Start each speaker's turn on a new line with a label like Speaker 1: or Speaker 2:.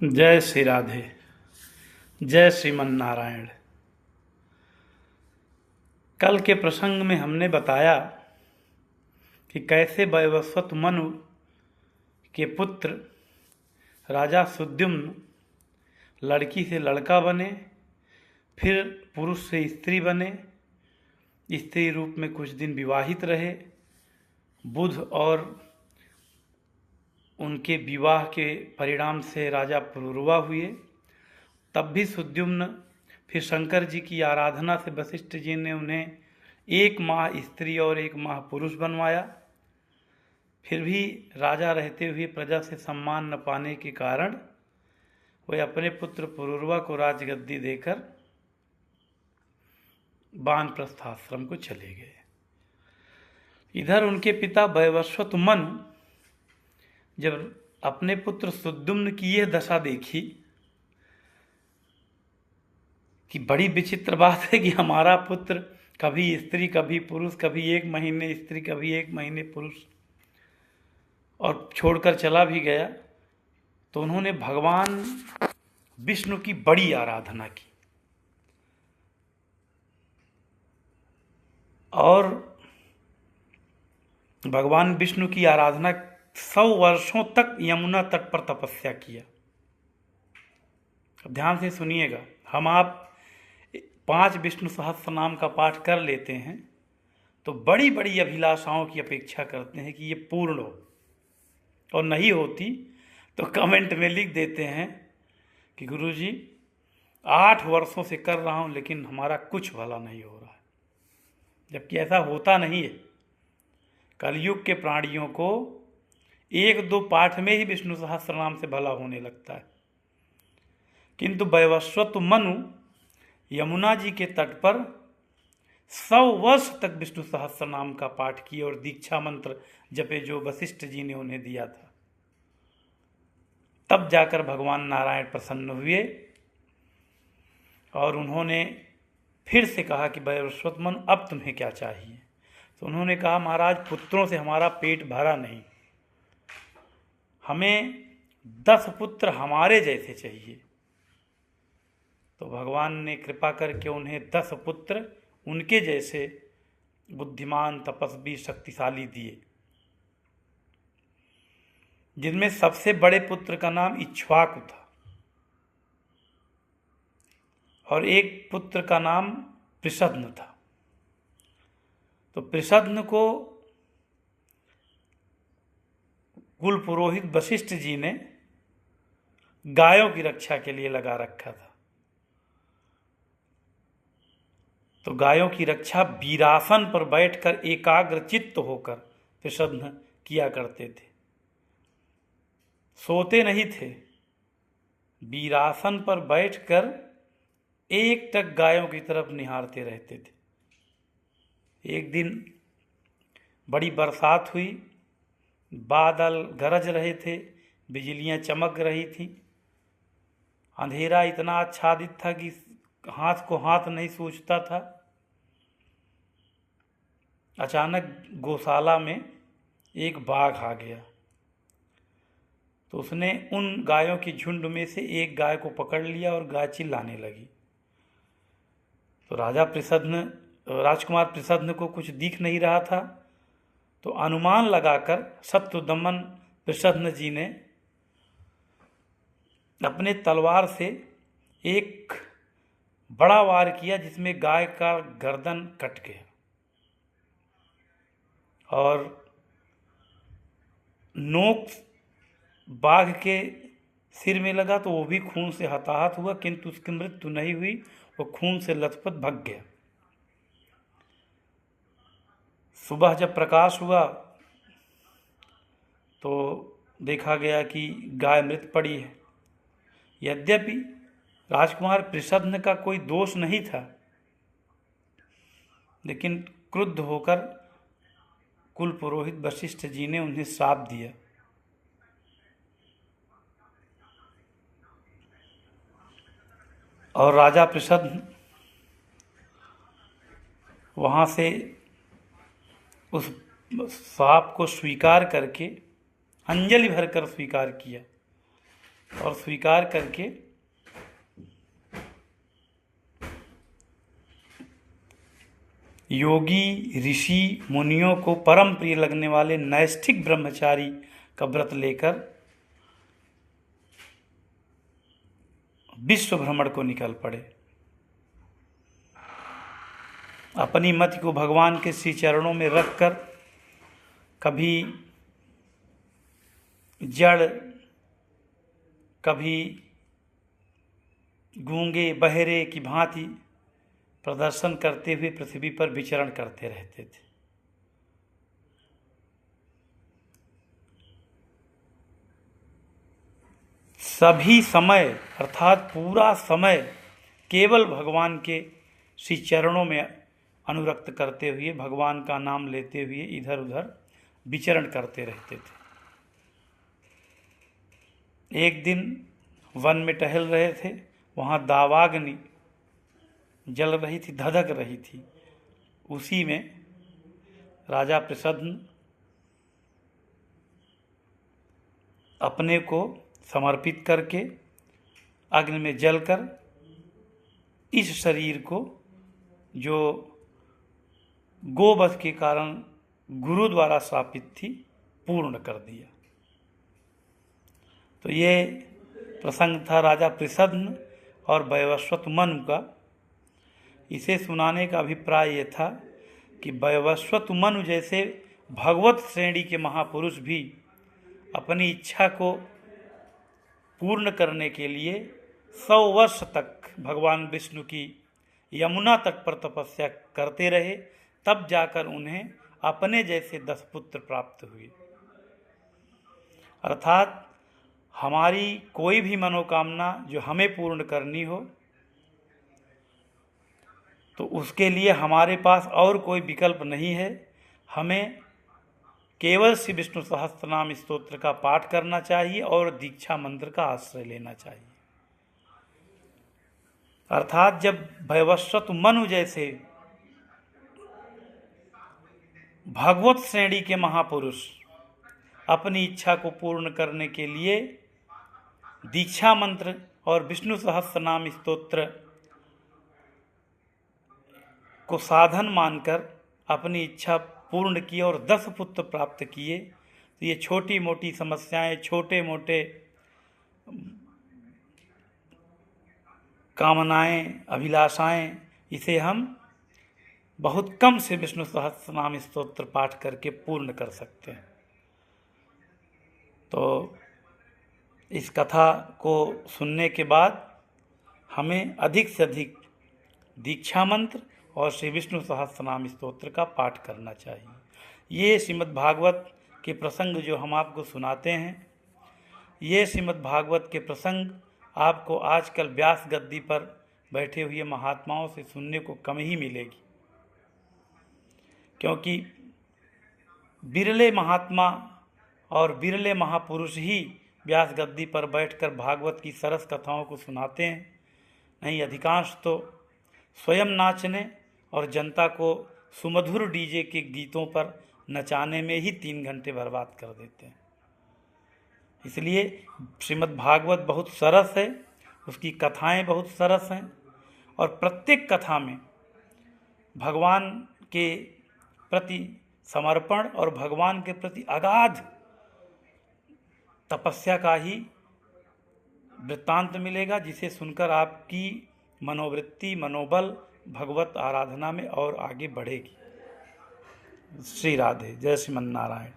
Speaker 1: जय श्री राधे। जय श्रीमन नारायण। कल के प्रसंग में हमने बताया कि कैसे वैवस्वत मनु के पुत्र राजा सुद्युम्न लड़की से लड़का बने, फिर पुरुष से स्त्री बने, स्त्री रूप में कुछ दिन विवाहित रहे। बुध और उनके विवाह के परिणाम से राजा पुरुरवा हुए। तब भी सुद्युम्न फिर शंकर जी की आराधना से वशिष्ठ जी ने उन्हें 1 माह स्त्री और 1 माह पुरुष बनवाया। फिर भी राजा रहते हुए प्रजा से सम्मान न पाने के कारण वे अपने पुत्र पुरुरवा को राजगद्दी देकर वानप्रस्थ आश्रम को चले गए। इधर उनके पिता वैवस्वत मनु जब अपने पुत्र सुद्युम्न की यह दशा देखी कि बड़ी विचित्र बात है कि हमारा पुत्र कभी स्त्री कभी पुरुष, कभी 1 महीने स्त्री कभी 1 महीने पुरुष, और छोड़कर चला भी गया, तो उन्होंने भगवान विष्णु की बड़ी आराधना की और भगवान विष्णु की आराधना 100 वर्षों तक यमुना तट पर तपस्या किया। अब ध्यान से सुनिएगा, हम आप 5 विष्णु सहस्त्र नाम का पाठ कर लेते हैं तो बड़ी बड़ी अभिलाषाओं की अपेक्षा करते हैं कि ये पूर्ण हो, और नहीं होती तो कमेंट में लिख देते हैं कि गुरुजी 8 वर्षों से कर रहा हूं लेकिन हमारा कुछ भला नहीं हो रहा है। जबकि ऐसा होता नहीं है। कलयुग के प्राणियों को 1-2 पाठ में ही विष्णु सहस्त्र नाम से भला होने लगता है, किंतु वैवस्वत मनु यमुना जी के तट पर 100 वर्ष तक विष्णु सहस्त्र नाम का पाठ किए और दीक्षा मंत्र जपे जो वशिष्ठ जी ने उन्हें दिया था। तब जाकर भगवान नारायण प्रसन्न हुए और उन्होंने फिर से कहा कि वैवस्वत मनु अब तुम्हें क्या चाहिए। तो उन्होंने कहा, महाराज पुत्रों से हमारा पेट भरा नहीं, हमें 10 पुत्र हमारे जैसे चाहिए। तो भगवान ने कृपा करके उन्हें 10 पुत्र उनके जैसे बुद्धिमान, तपस्वी, शक्तिशाली दिए, जिनमें सबसे बड़े पुत्र का नाम इक्ष्वाकु था और एक पुत्र का नाम पृषद्न था। तो पृषद्न को कुल पुरोहित वशिष्ठ जी ने गायों की रक्षा के लिए लगा रखा था। तो गायों की रक्षा वीरासन पर बैठकर एकाग्र चित्त होकर पृषद्न किया करते थे। सोते नहीं थे, वीरासन पर बैठकर एकटक गायों की तरफ निहारते रहते थे। एक दिन बड़ी बरसात हुई, बादल गरज रहे थे, बिजलियां चमक रही थीं, अंधेरा इतना आच्छादित था कि हाथ को हाथ नहीं सूझता था। अचानक गौशाला में एक बाघ आ गया, तो उसने उन गायों की झुंड में से एक गाय को पकड़ लिया और गाय चिल्लाने लगी। तो राजकुमार पृषद्न को कुछ दिख नहीं रहा था, तो अनुमान लगाकर शत्रुदमन पृषद्न जी ने अपने तलवार से एक बड़ा वार किया जिसमें गाय का गर्दन कट गया और नोक बाघ के सिर में लगा, तो वो भी खून से हताहत हुआ, किंतु उसकी मृत्यु नहीं हुई, वो खून से लथपथ भग गया। सुबह जब प्रकाश हुआ तो देखा गया कि गाय मृत पड़ी है। यद्यपि राजकुमार पृषद्न का कोई दोष नहीं था, लेकिन क्रुद्ध होकर कुल पुरोहित वशिष्ठ जी ने उन्हें श्राप दिया। और राजा पृषद्न वहाँ से उस श्राप को स्वीकार करके अंजलि भरकर स्वीकार किया और स्वीकार करके योगी ऋषि मुनियों को परम प्रिय लगने वाले नैष्ठिक ब्रह्मचारी का व्रत लेकर विश्व भ्रमण को निकल पड़े। अपनी मति को भगवान के श्री चरणों में रखकर कभी जड़, कभी गूंगे बहरे की भांति प्रदर्शन करते हुए पृथ्वी पर विचरण करते रहते थे। सभी समय अर्थात पूरा समय केवल भगवान के श्री चरणों में अनुरक्त करते हुए, भगवान का नाम लेते हुए इधर उधर विचरण करते रहते थे। एक दिन वन में टहल रहे थे, वहाँ दावाग्नि जल रही थी, धधक रही थी। उसी में राजा प्रसन्न अपने को समर्पित करके अग्नि में जलकर इस शरीर को, जो गोवध के कारण गुरु द्वारा स्थापित थी, पूर्ण कर दिया। तो ये प्रसंग था राजा प्रसन्न और वैवस्वत मनु का। इसे सुनाने का अभिप्राय ये था कि वैवस्वत मनु जैसे भगवत श्रेणी के महापुरुष भी अपनी इच्छा को पूर्ण करने के लिए 100 वर्ष तक भगवान विष्णु की यमुना तट पर तपस्या करते रहे, तब जाकर उन्हें अपने जैसे 10 पुत्र प्राप्त हुए। अर्थात हमारी कोई भी मनोकामना जो हमें पूर्ण करनी हो, तो उसके लिए हमारे पास और कोई विकल्प नहीं है। हमें केवल श्री विष्णु सहस्त्रनाम स्तोत्र का पाठ करना चाहिए और दीक्षा मंत्र का आश्रय लेना चाहिए। अर्थात जब वैवस्वत मनु जैसे भगवत श्रेणी के महापुरुष अपनी इच्छा को पूर्ण करने के लिए दीक्षा मंत्र और विष्णु सहस्त्रनाम स्तोत्र को साधन मानकर अपनी इच्छा पूर्ण की और 10 पुत्र प्राप्त किए, तो ये छोटी मोटी समस्याएं, छोटे मोटे कामनाएं, अभिलाषाएं, इसे हम बहुत कम से विष्णु सहस्त्रनाम स्तोत्र पाठ करके पूर्ण कर सकते हैं। तो इस कथा को सुनने के बाद हमें अधिक से अधिक दीक्षा मंत्र और श्री विष्णु सहस्त्रनाम स्तोत्र का पाठ करना चाहिए। ये श्रीमद् भागवत के प्रसंग जो हम आपको सुनाते हैं, ये श्रीमद् भागवत के प्रसंग आपको आजकल व्यास गद्दी पर बैठे हुए महात्माओं से सुनने को कम ही मिलेगी, क्योंकि बिरले महात्मा और बिरले महापुरुष ही व्यास गद्दी पर बैठकर भागवत की सरस कथाओं को सुनाते हैं। नहीं, अधिकांश तो स्वयं नाचने और जनता को सुमधुर डीजे के गीतों पर नचाने में ही 3 घंटे बर्बाद कर देते हैं। इसलिए श्रीमद् भागवत बहुत सरस है, उसकी कथाएं बहुत सरस हैं, और प्रत्येक कथा में भगवान के प्रति समर्पण और भगवान के प्रति अगाध तपस्या का ही वृत्तांत मिलेगा, जिसे सुनकर आपकी मनोवृत्ति, मनोबल भगवत आराधना में और आगे बढ़ेगी। श्री राधे। जय श्रीमन नारायण।